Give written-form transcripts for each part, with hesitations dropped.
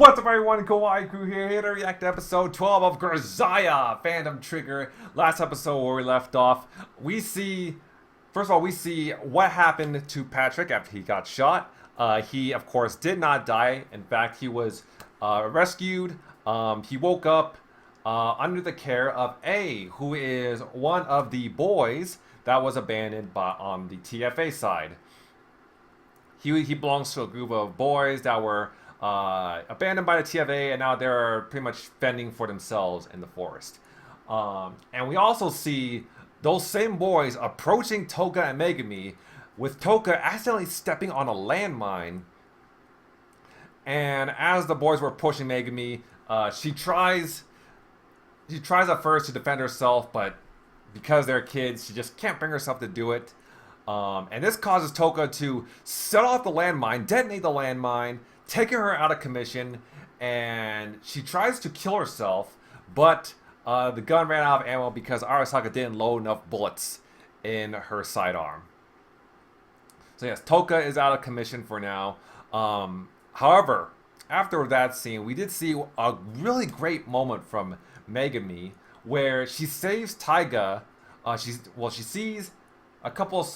What's up everyone, Kawaii Crew here to react to episode 12 of Grisaia, Phantom Trigger. Last episode where we left off, first of all, we see what happened to Patrick after he got shot. He, of course, did not die. In fact, he was rescued. He woke up under the care of A, who is one of the boys that was abandoned on the TFA side. He belongs to a group of boys that were abandoned by the TFA, and now they're pretty much fending for themselves in the forest. And we also see those same boys approaching Toka and Megumi, with Toka accidentally stepping on a landmine. And as the boys were pushing Megumi, she tries at first to defend herself, but because they're kids, she just can't bring herself to do it. And this causes Toka to set off the landmine, detonate the landmine, taking her out of commission, and she tries to kill herself, but the gun ran out of ammo because Arasaka didn't load enough bullets in her sidearm. So yes, Toka is out of commission for now. However, after that scene, we did see a really great moment from Megumi where she saves Taiga. She sees a couple of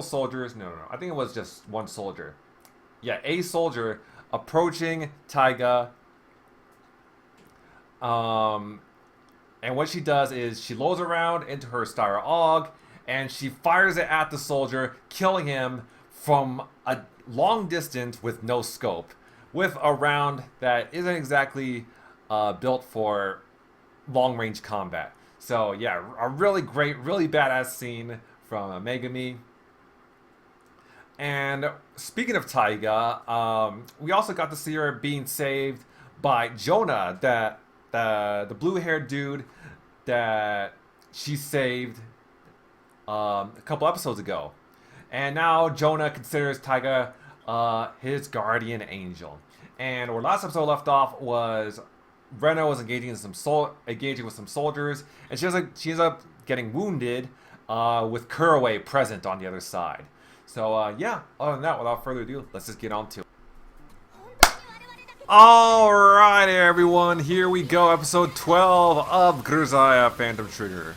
soldiers. No, I think it was just one soldier. Yeah, a soldier approaching Taiga. And what she does is she loads a round into her Styra AUG and she fires it at the soldier, killing him from a long distance with no scope, with a round that isn't exactly built for long-range combat. So yeah, a really great, really badass scene from Megumi. And speaking of Taiga, we also got to see her being saved by Jonah, the blue-haired dude that she saved a couple episodes ago. And now Jonah considers Taiga his guardian angel. And where last episode left off was Rena was engaging with some soldiers, and she ends up getting wounded with Kuraway present on the other side. So yeah, other than that, without further ado, let's just get on to it. Alright everyone, here we go, episode 12 of Grisaia, Phantom Trigger.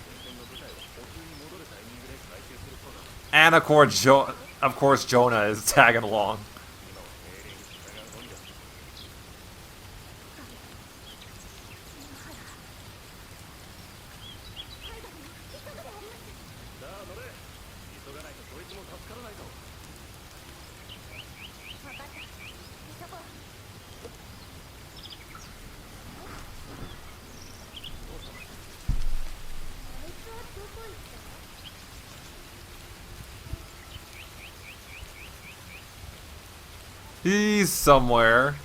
And of course Jonah is tagging along. He's somewhere.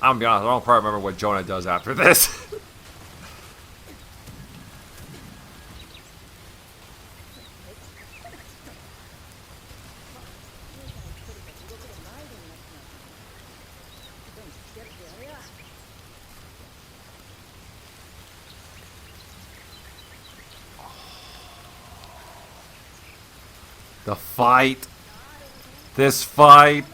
I'm gonna be honest, I don't quite remember what Jonah does after this. The fight. This fight.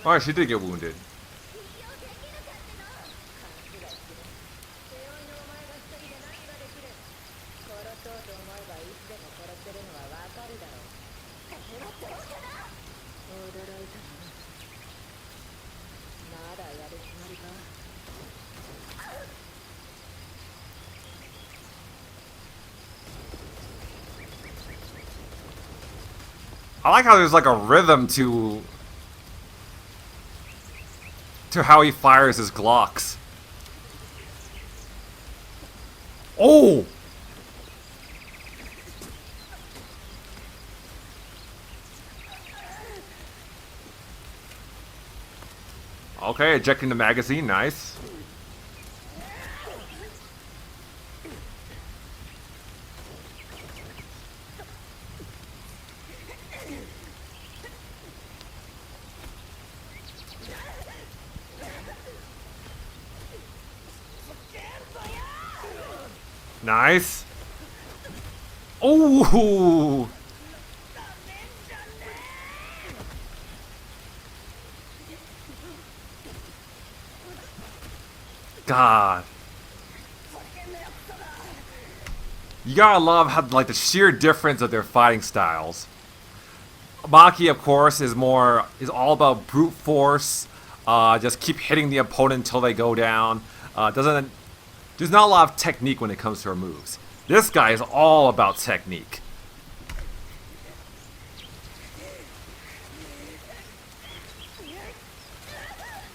Alright, she did get wounded. I like how there's like a rhythm to how he fires his Glocks. Oh! Okay, ejecting the magazine. Nice. Nice. Oh. God. You gotta love how, like, the sheer difference of their fighting styles. Maki, of course, is all about brute force. Just keep hitting the opponent until they go down. There's not a lot of technique when it comes to her moves. This guy is all about technique.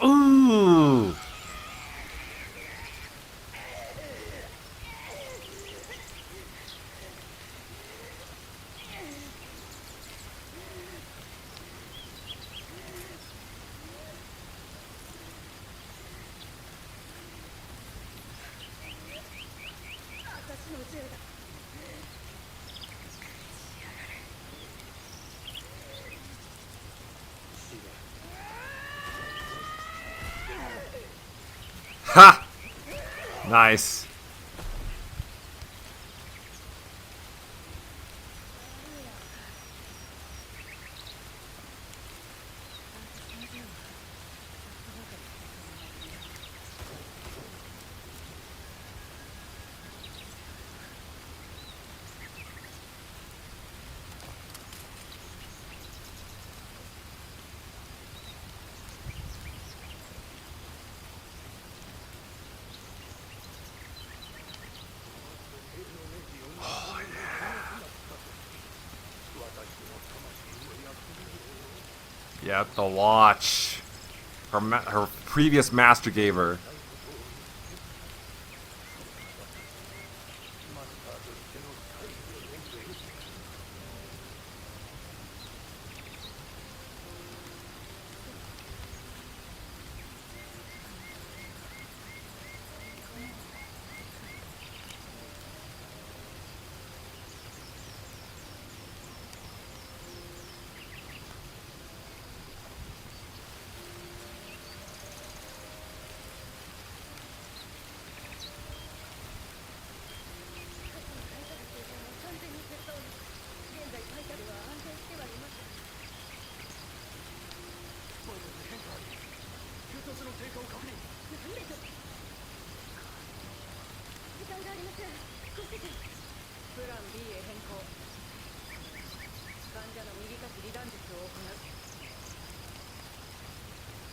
Ooh. Ha! Nice. Yeah, the watch. Her previous master gave her.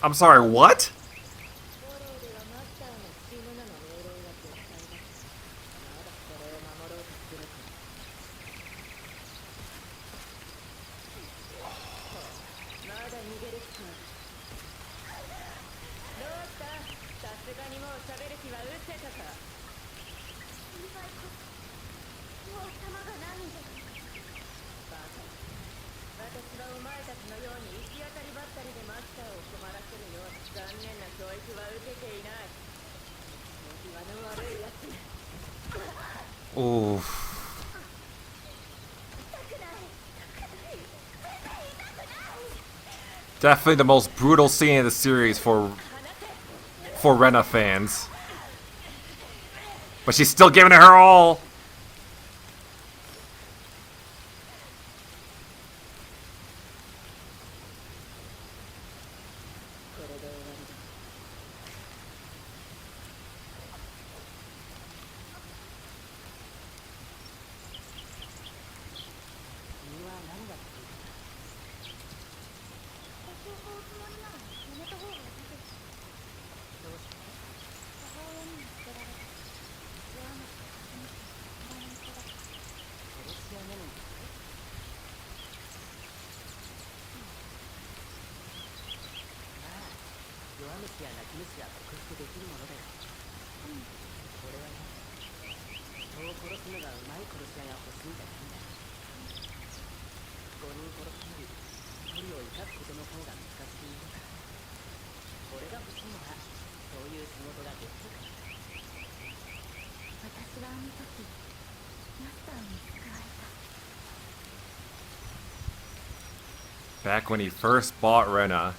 I'm sorry, what? Ooh. Definitely the most brutal scene in the series for Rena fans. But she's still giving it her all. 俺が欲しいのはそういう仕事ができるからだ。私はあの時マスターに救われた。 Back when he first bought Rena.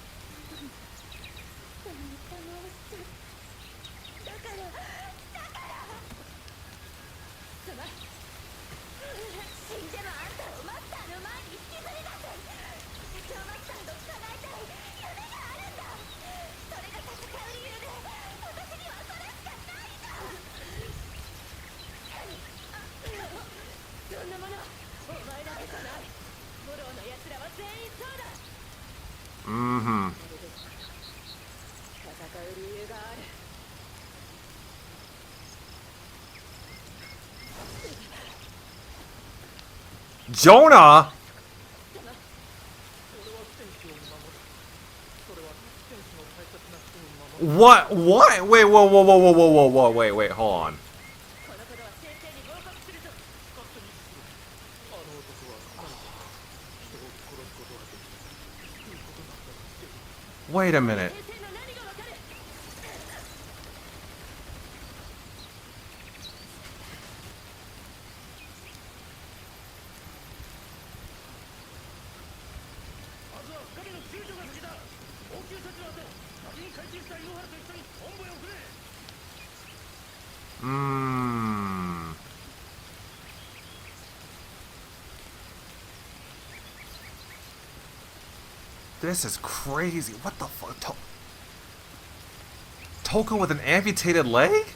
Jonah? What? What? Wait, whoa, whoa, whoa, whoa, whoa, whoa, whoa, wait, hold on. Wait a minute. This is crazy. What the fuck? Toka with an amputated leg?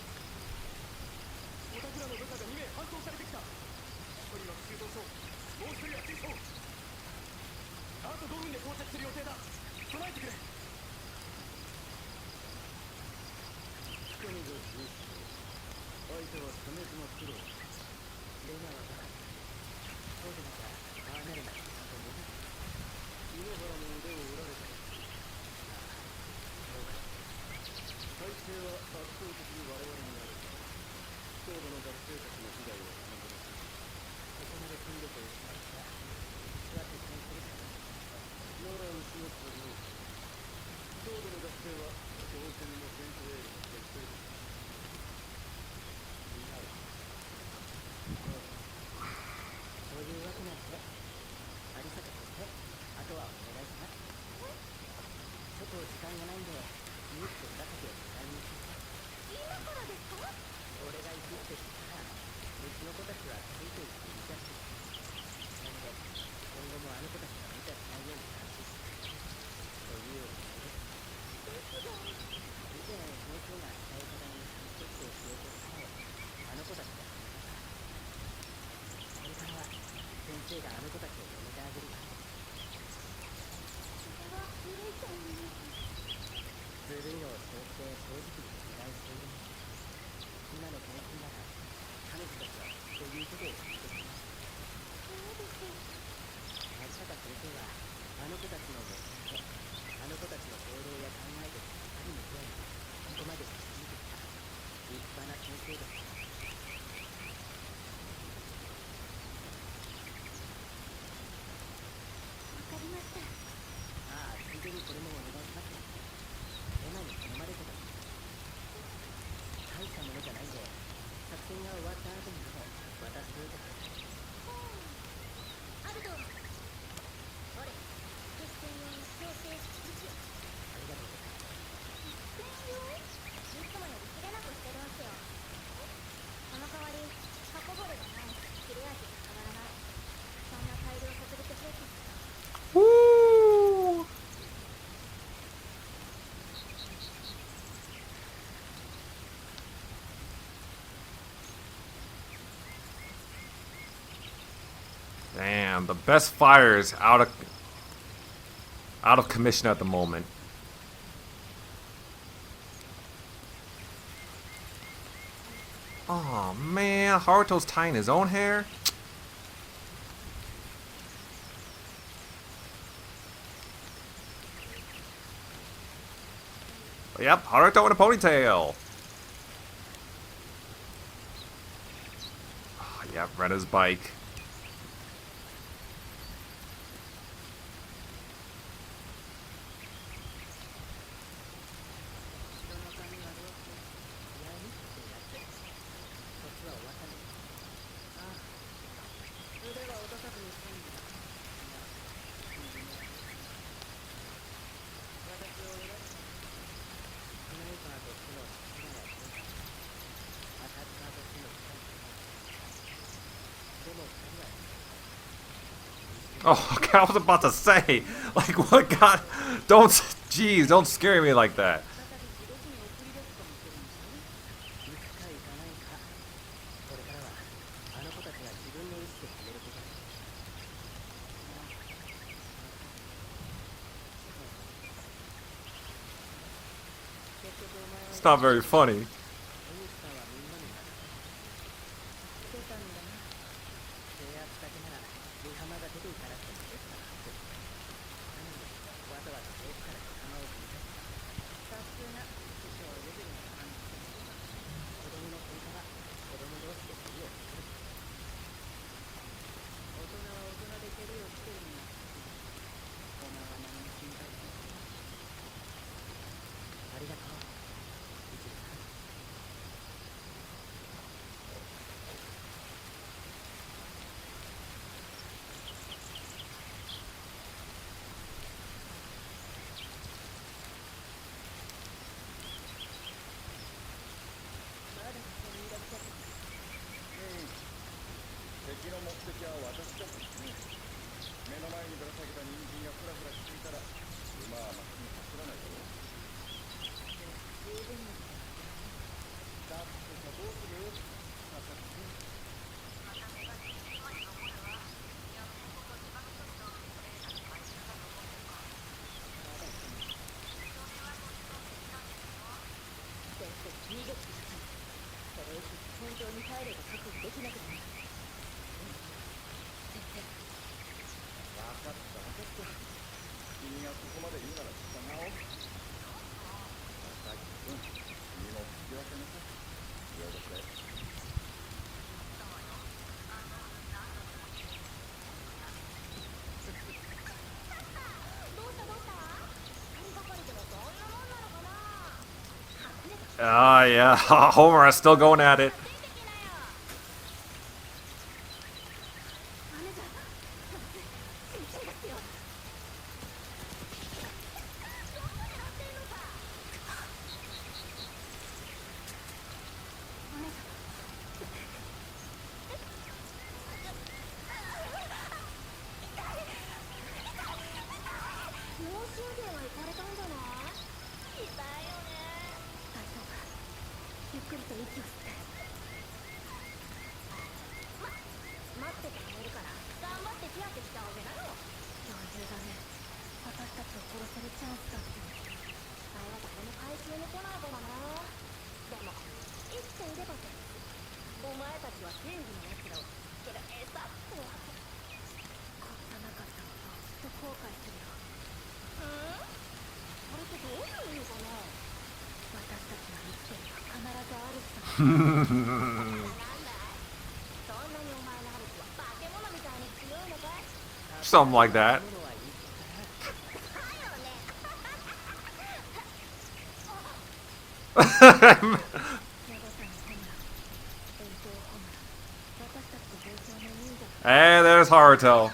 Damn, the best fire is out of commission at the moment. Oh man, Haruto's tying his own hair. Yep, Haruto in a ponytail. Oh, yep, Rena's bike. Oh, okay, I was about to say, like, what God? Don't, jeez, don't scare me like that. It's not very funny. Ah, yeah, Homer is still going at it. Something like that. And there's Haruto.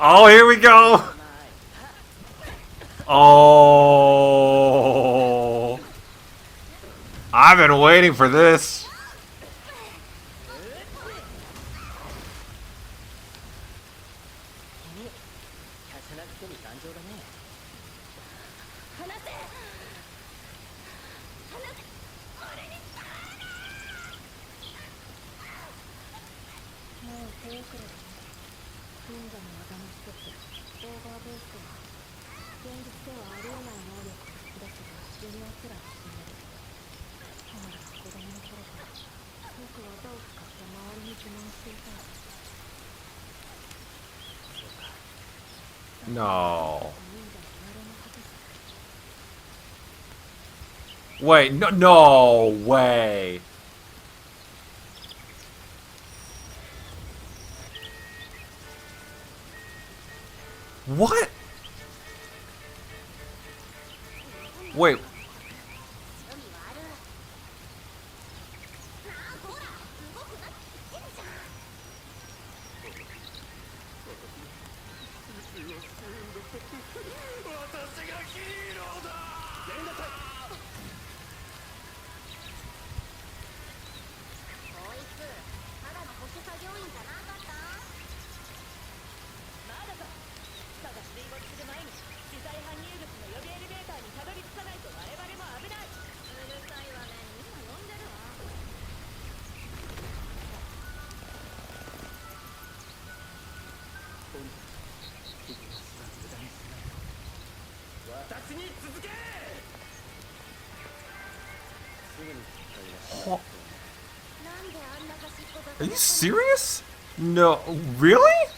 Oh, here we go. Oh, I've been waiting for this. 僕はダウ使って周りに自慢していた。 No. Wait, no, no way. What? Wait. What? Are you serious? No, really?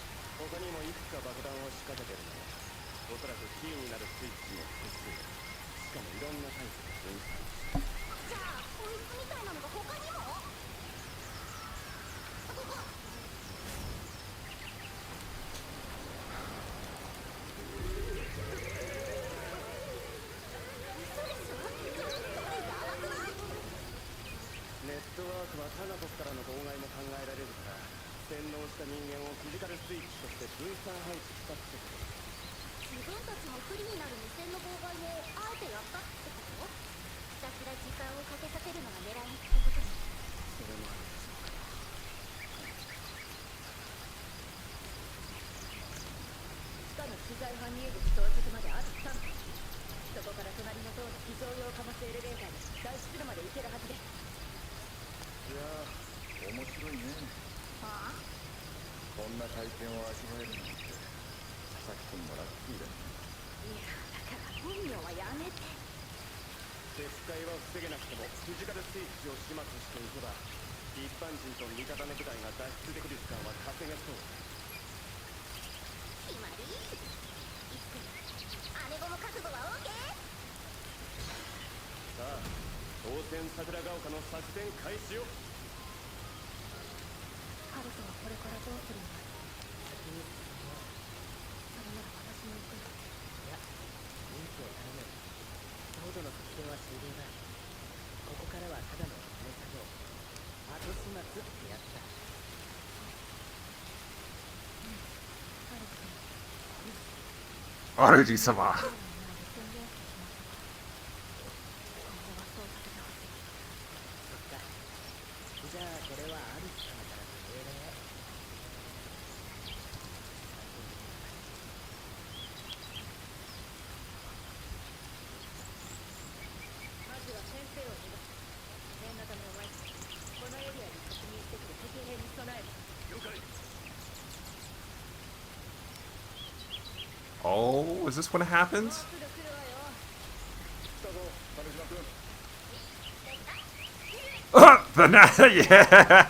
Aruji-sama. Oh, is this when it happens? Yeah.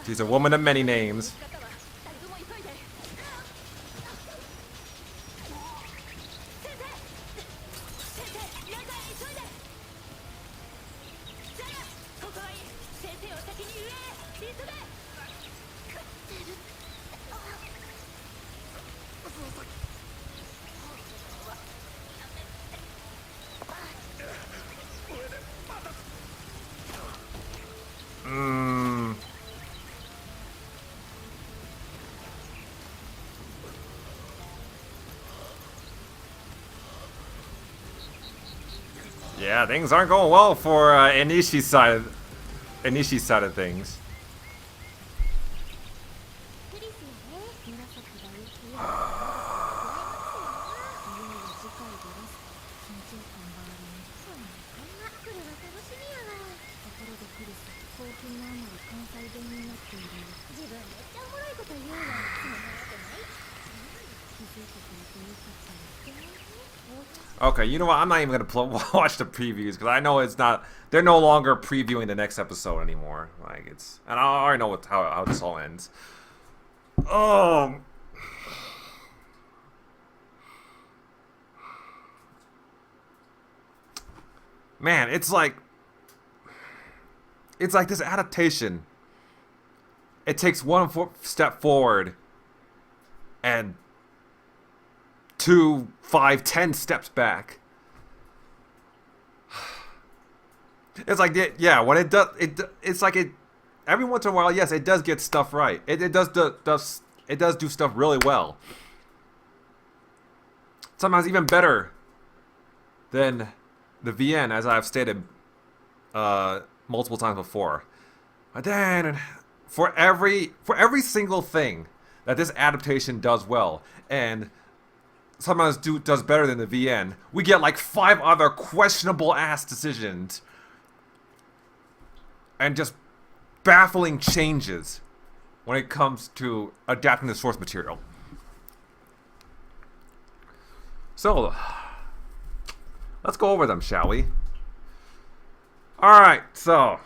She's a woman of many names. Yeah, things aren't going well for Inishi's side of things. 近のあまり関西弁になっている。自分めっちゃおもろいこと言うわ。そんなわけない。気づいてくれてよかったよ。 Okay, you know what? I'm not even gonna watch the previews because I know it's not. They're no longer previewing the next episode anymore. Like it's, and I already know how this all ends. Oh. Man, it's like this adaptation. It takes one step forward and 2, 5, 10 steps back. It's like, yeah, when it does, it's like it. Every once in a while, yes, it does get stuff right. It does do stuff really well. Sometimes even better than the VN, as I've stated multiple times before. But then, for every single thing that this adaptation does well, and sometimes does better than the VN, we get like 5 other questionable ass decisions and just baffling changes when it comes to adapting the source material. So, let's go over them, shall we? Alright, so.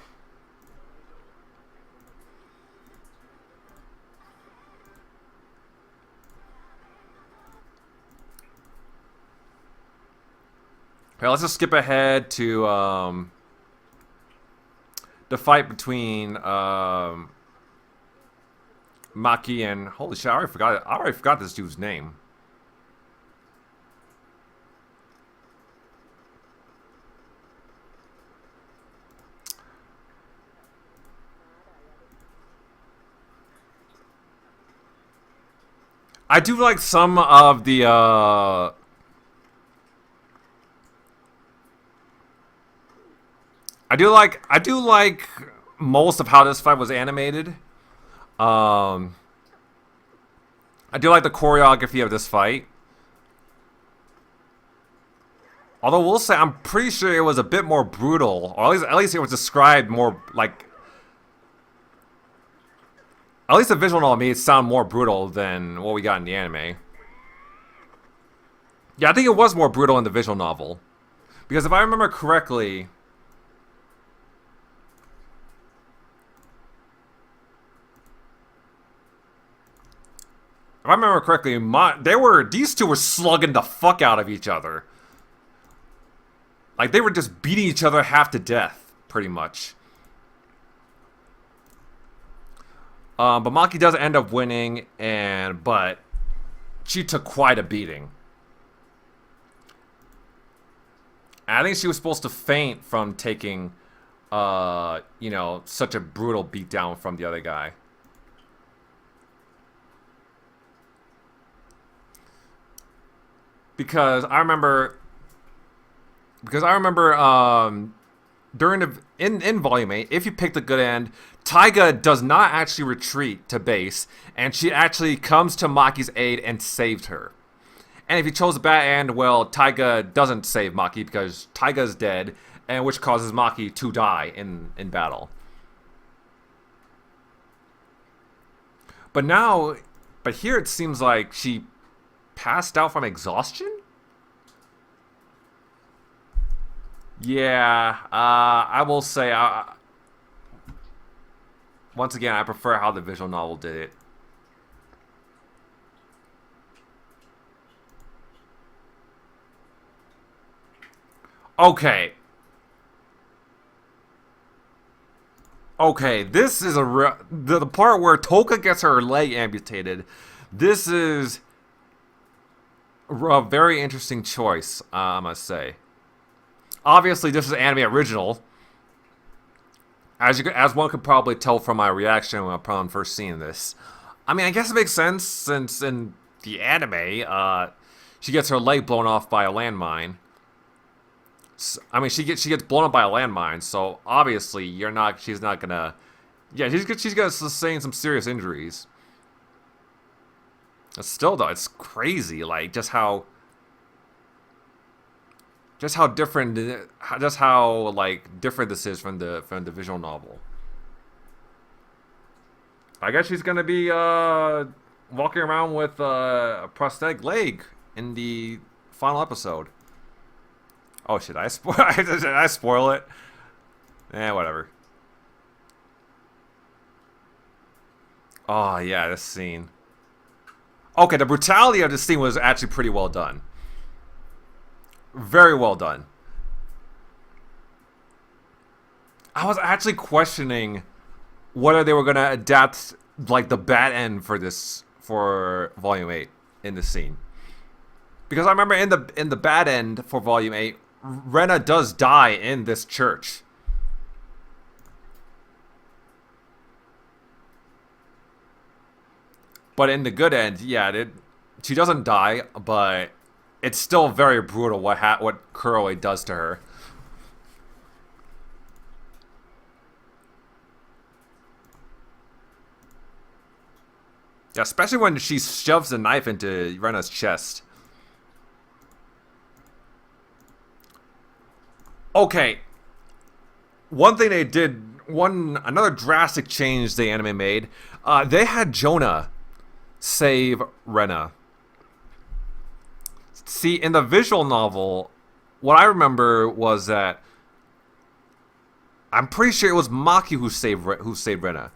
Okay, let's just skip ahead to the fight between Maki and, holy shit, I already forgot this dude's name. I do like some of the I do like most of how this fight was animated. I do like the choreography of this fight. Although we'll say I'm pretty sure it was a bit more brutal, or at least it was described more like. At least the visual novel made it sound more brutal than what we got in the anime. Yeah, I think it was more brutal in the visual novel, because if I remember correctly. If I remember correctly, these two were slugging the fuck out of each other. Like, they were just beating each other half to death, pretty much. But Maki does end up winning, but she took quite a beating. And I think she was supposed to faint from taking, such a brutal beatdown from the other guy. Because I remember during in Volume 8, if you pick the good end, Taiga does not actually retreat to base, and she actually comes to Maki's aid and saved her. And if you chose the bad end, well, Taiga doesn't save Maki because Taiga's dead, and which causes Maki to die in battle. But here it seems like she passed out from exhaustion? Yeah, I will say, once again, I prefer how the visual novel did it. Okay. Okay, this is the part where Toka gets her leg amputated. This is a very interesting choice, I must say. Obviously, this is an anime original, as one could probably tell from my reaction upon first seeing this. I mean, I guess it makes sense since in the anime, she gets her leg blown off by a landmine. I mean, she gets blown up by a landmine, so obviously she's not gonna, yeah, she's gonna sustain some serious injuries. But still, though, it's crazy, like just how different this is from the visual novel. I guess she's gonna be walking around with a prosthetic leg in the final episode. Oh shit! Did I spoil it? Whatever. Oh yeah, this scene. Okay, the brutality of this scene was actually pretty well done. Very well done. I was actually questioning whether they were gonna adapt like the bad end for this for Volume 8 in this scene. Because I remember in the bad end for Volume 8, Rena does die in this church. But in the good end, yeah, she doesn't die, but it's still very brutal what Kuroe does to her. Yeah, especially when she shoves the knife into Rena's chest. Okay. One thing they did, another drastic change the anime made, they had Jonah save Rena. See, in the visual novel, what I remember was that I'm pretty sure it was Maki who saved Rena,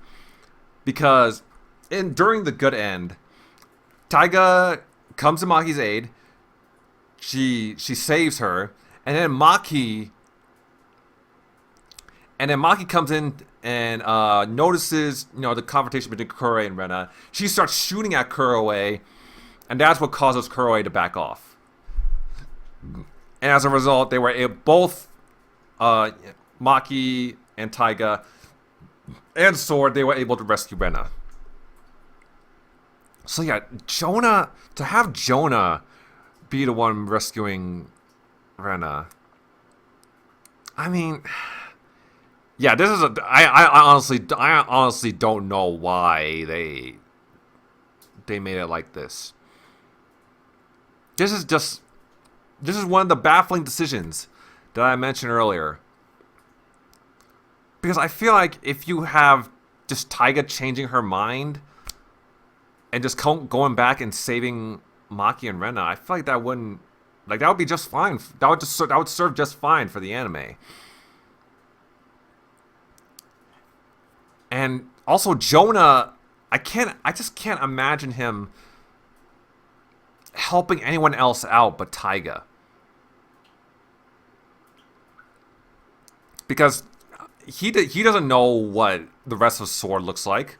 because during the good end, Taiga comes to Maki's aid. She saves her, and then Maki comes in and notices, the confrontation between Kuroe and Rena. She starts shooting at Kuroe, and that's what causes Kuroe to back off. And as a result, they were both Maki and Taiga and Sword, they were able to rescue Rena. So yeah, to have Jonah be the one rescuing Rena. I mean, yeah, this is I honestly don't know why they made it like this. This is one of the baffling decisions that I mentioned earlier. Because I feel like if you have just Taiga changing her mind and just going back and saving Maki and Rena, I feel like that would be just fine. That would serve just fine for the anime. And also Jonah, I just can't imagine him helping anyone else out but Taiga. Because he doesn't know what the rest of Sword looks like.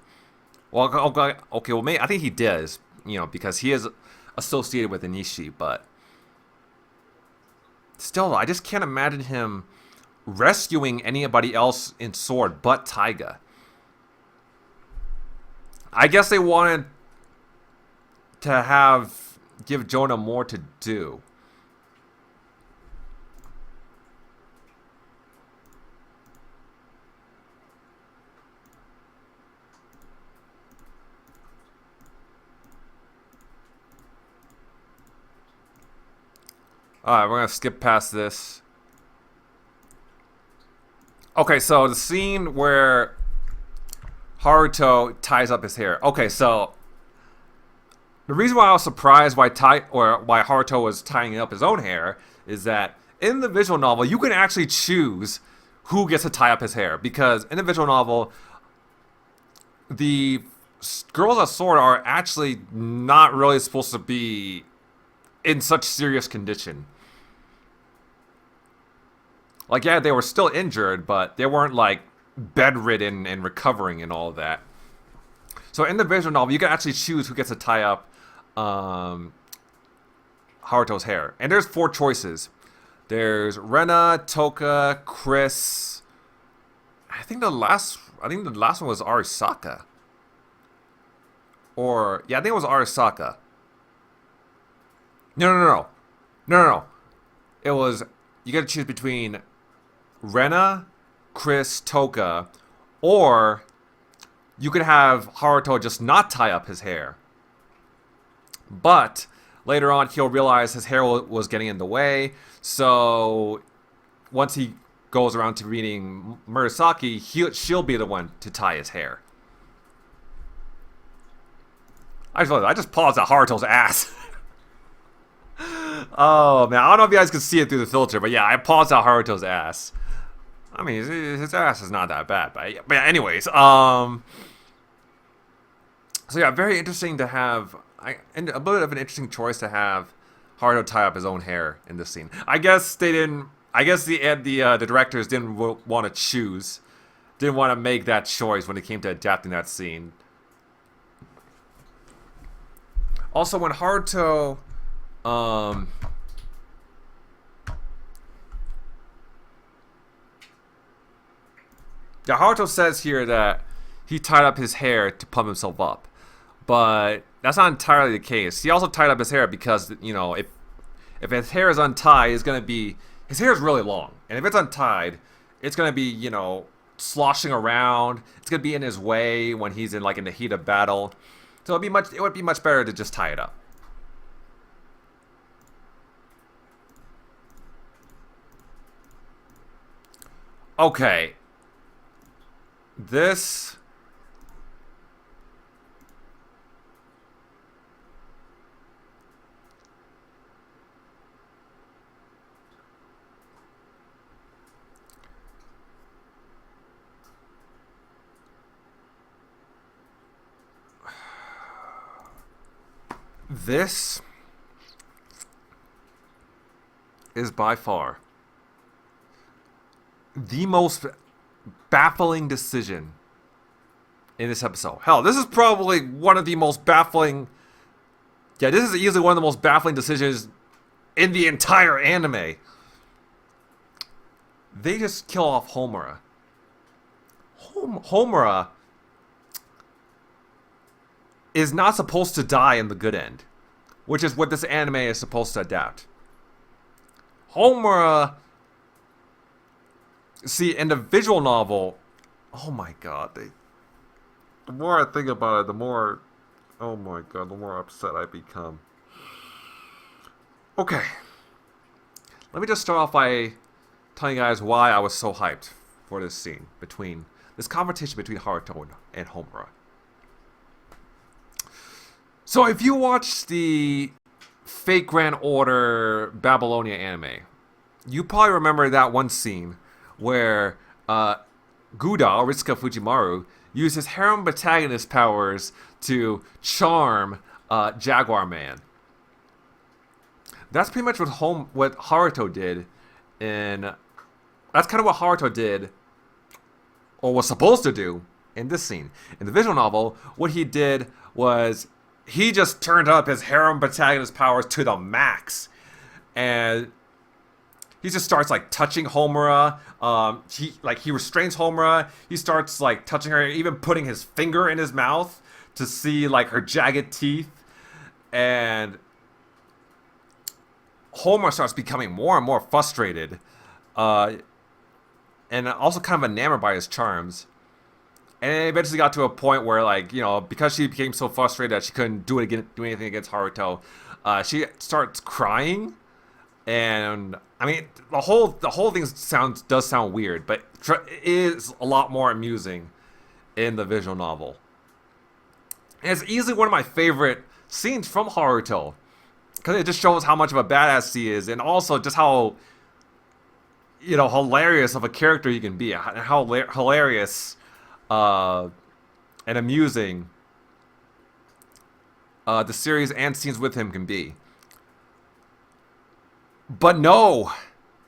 Well, okay, well, I think he does, because he is associated with Inishi, but still, I just can't imagine him rescuing anybody else in Sword but Taiga. I guess they wanted to give Jonah more to do. Alright, we're gonna skip past this. Okay, so the scene where Haruto ties up his hair. Okay, so the reason why I was surprised why Haruto was tying up his own hair is that in the visual novel, you can actually choose who gets to tie up his hair. Because in the visual novel, the girls at Sword are actually not really supposed to be in such serious condition. Like, yeah, they were still injured, but they weren't, like, bedridden and recovering and all of that. So in the visual novel, you can actually choose who gets to tie up Haruto's hair. And there's 4 choices. There's Rena, Toka, Chris. I think the last one was Arisaka. I think it was Arisaka. No. It was, you gotta choose between Rena, Chris, Toka, or you could have Haruto just not tie up his hair. But later on, he'll realize his hair was getting in the way, so once he goes around to reading Murasaki, she'll be the one to tie his hair. I just paused at Haruto's ass. Oh man, I don't know if you guys can see it through the filter, but yeah, I paused at Haruto's ass. I mean, his ass is not that bad, but yeah, anyways, so yeah, very interesting to have, and a bit of an interesting choice to have Haruto tie up his own hair in this scene. I guess they didn't. I guess the directors didn't want to choose, didn't want to make that choice when it came to adapting that scene. Also, when Haruto, yeah, Haruto says here that he tied up his hair to pump himself up, but that's not entirely the case. He also tied up his hair because, you know, if his hair is untied, it's gonna be, his hair is really long, and if it's untied, it's gonna be, you know, sloshing around. It's gonna be in his way when he's in the heat of battle. So it would be much better to just tie it up. Okay. This This is by far the most baffling decision in this episode. Hell, this is probably one of the most baffling... Yeah, this is easily one of the most baffling decisions in the entire anime. They just kill off Homura. Homura is not supposed to die in the good end, which is what this anime is supposed to adapt. Homura, see, in the visual novel, oh my god, the more I think about it, the more, oh my god, the more upset I become. Okay, let me just start off by telling you guys why I was so hyped for this scene this competition between Haruto and Homura. So if you watch the Fate Grand Order Babylonia anime, you probably remember that one scene where Guda, or Ritsuka Fujimaru, used his harem protagonist powers to charm Jaguar Man. That's pretty much what Haruto did that's kind of what Haruto did, or was supposed to do, in this scene. In the visual novel, what he did was he just turned up his harem protagonist powers to the max, and he just starts touching Homura. He restrains Homura. He starts touching her, even putting his finger in his mouth to see her jagged teeth, and Homura starts becoming more and more frustrated, and also kind of enamored by his charms. And it eventually got to a point where, because she became so frustrated that she couldn't do anything against Haruto, she starts crying. And I mean, the whole thing does sound weird, but it is a lot more amusing in the visual novel. And it's easily one of my favorite scenes from Haruto, because it just shows how much of a badass he is, and also just how, hilarious of a character he can be, and how hilarious and amusing the series and scenes with him can be. But no,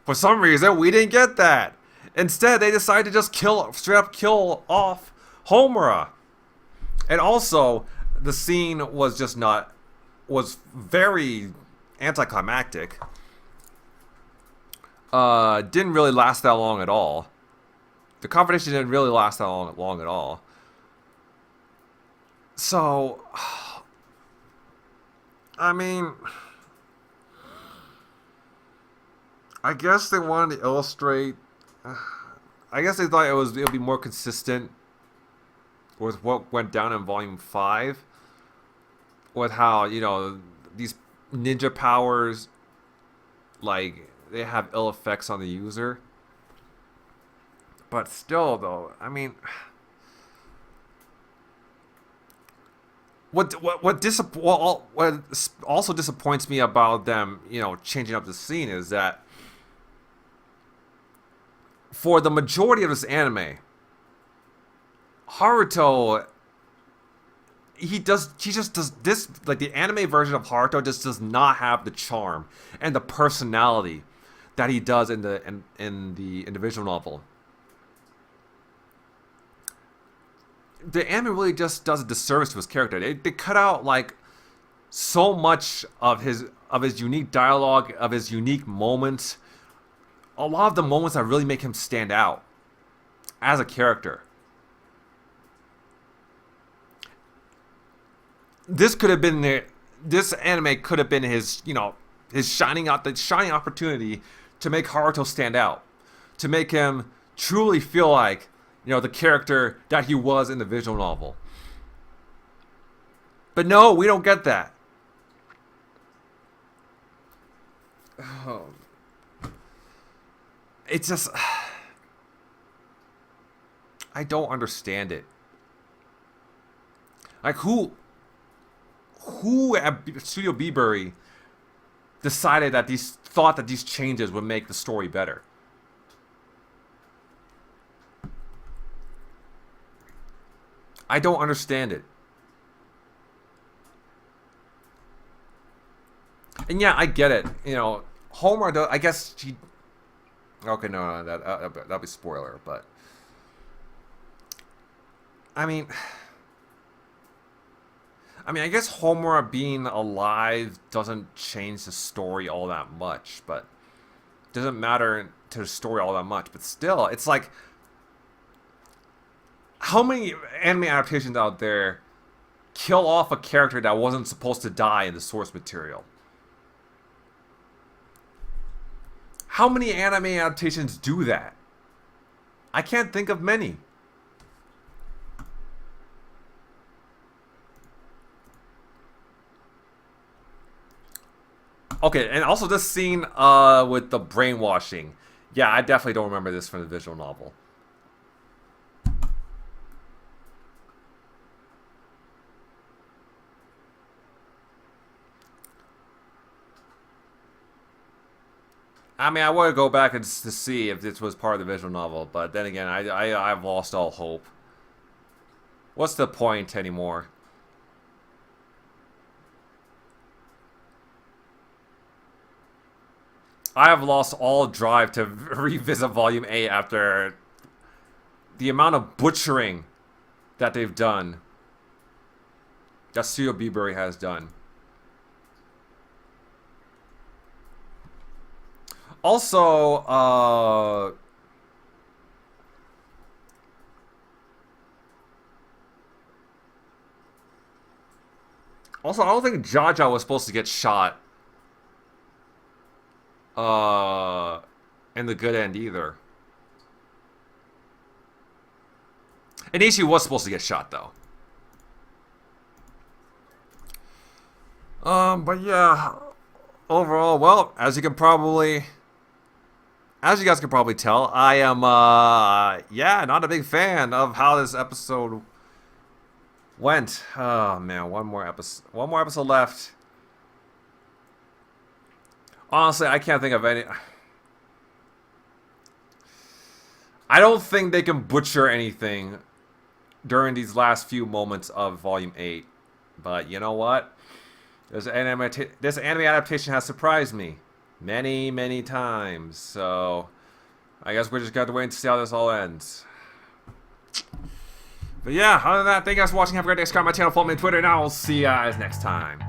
for some reason we didn't get that. Instead, they decided to just straight up kill off Homura. And also, the scene was very anticlimactic. Didn't really last that long at all. The competition didn't really last that long at all. So, I mean, I guess they wanted to illustrate. I guess they thought it would be more consistent with what went down in Volume 5, with how these ninja powers, they have ill effects on the user. But still, though, I mean, what also disappoints me about them, changing up the scene is that for the majority of this anime, Haruto, he just does this, like the anime version of Haruto just does not have the charm and the personality that he does in the visual novel. The anime really just does a disservice to his character. They cut out like so much of his unique dialogue, of his unique moments. A lot of the moments that really make him stand out as a character. This anime could have been his shining opportunity to make Haruto stand out, to make him truly feel like the character that he was in the visual novel. But no, we don't get that. Oh. It's just, I don't understand it. Like who at Studio BIBURY decided that thought that these changes would make the story better? I don't understand it. And yeah, I get it. Homer does, I guess she... Okay, no, that'll be spoiler, but... I mean, I guess Homer being alive doesn't change the story all that much, but... Doesn't matter to the story all that much, but still, it's like... How many anime adaptations out there kill off a character that wasn't supposed to die in the source material? How many anime adaptations do that? I can't think of many. Okay, and also this scene with the brainwashing. Yeah, I definitely don't remember this from the visual novel. I mean, I want to go back and to see if this was part of the visual novel, but then again, I've lost all hope. What's the point anymore? I have lost all drive to revisit Volume 8 after the amount of butchering that they've done. That Studio BIBURY has done. Also, I don't think Jaja was supposed to get shot in the good end either. Inishi was supposed to get shot though. But yeah, overall, well, as you guys can probably tell, I am, not a big fan of how this episode went. Oh man, one more episode left. Honestly, I can't think of any. I don't think they can butcher anything during these last few moments of Volume 8. But you know what? This anime adaptation has surprised me many, many times. So I guess we just got to wait and see how this all ends. But yeah, other than that, thank you guys for watching. Have a great day. Subscribe to my channel, follow me on Twitter, and I will see you guys next time.